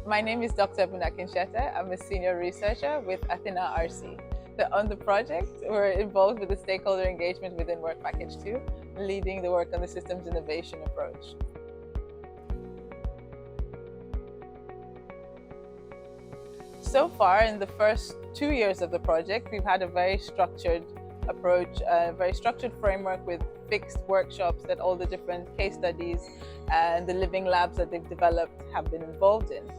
My name is Dr Ebun Akinsete. I'm a senior researcher with ATHENA RC. On the project, we're involved with the stakeholder engagement within Work Package 2, leading the work on the systems innovation approach. So far, in the first 2 years of the project, we've had a very structured approach, a very structured framework with fixed workshops that all the different case studies and the living labs that they've developed have been involved in.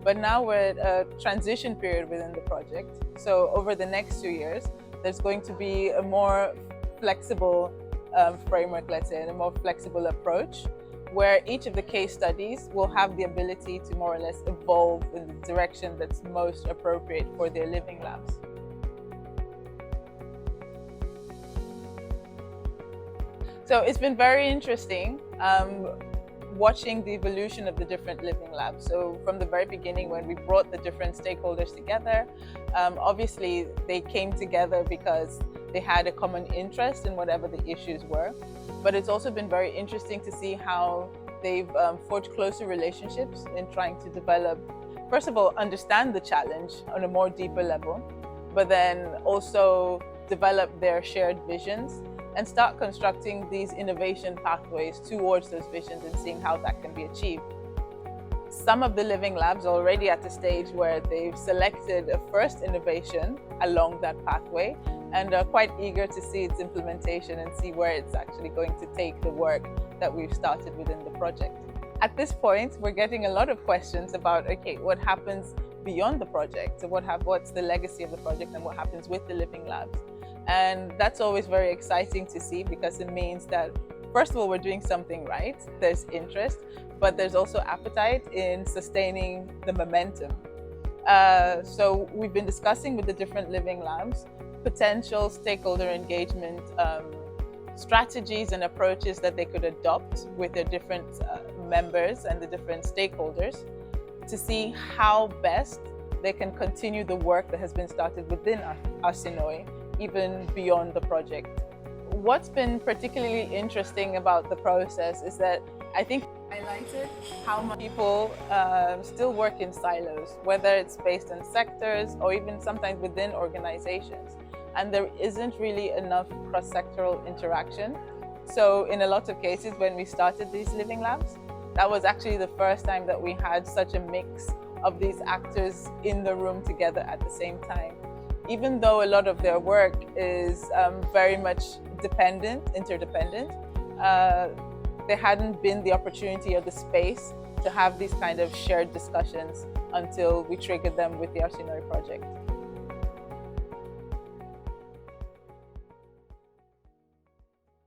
But now we're at a transition period within the project. So over the next 2 years, there's going to be a more flexible framework, let's say, and a more flexible approach, where each of the case studies will have the ability to more or less evolve in the direction that's most appropriate for their living labs. So it's been very interesting watching the evolution of the different living labs. So from the very beginning, when we brought the different stakeholders together, obviously they came together because they had a common interest in whatever the issues were. But it's also been very interesting to see how they've forged closer relationships in trying to develop, first of all, understand the challenge on a more deeper level, but then also develop their shared visions and start constructing these innovation pathways towards those visions and seeing how that can be achieved. Some of the living labs are already at the stage where they've selected a first innovation along that pathway and are quite eager to see its implementation and see where it's actually going to take the work that we've started within the project. At this point, we're getting a lot of questions about, okay, what happens beyond the project? So what's the legacy of the project and what happens with the living labs? And that's always very exciting to see, because it means that, first of all, we're doing something right, there's interest, but there's also appetite in sustaining the momentum. So we've been discussing with the different living labs potential stakeholder engagement strategies and approaches that they could adopt with their different members and the different stakeholders to see how best they can continue the work that has been started within ARSINOE, even beyond the project. What's been particularly interesting about the process is that I think highlighted how much people still work in silos, whether it's based on sectors or even sometimes within organizations. And there isn't really enough cross-sectoral interaction. So in a lot of cases, when we started these living labs, that was actually the first time that we had such a mix of these actors in the room together at the same time. Even though a lot of their work is very much interdependent, there hadn't been the opportunity or the space to have these kind of shared discussions until we triggered them with the ARSINOE project.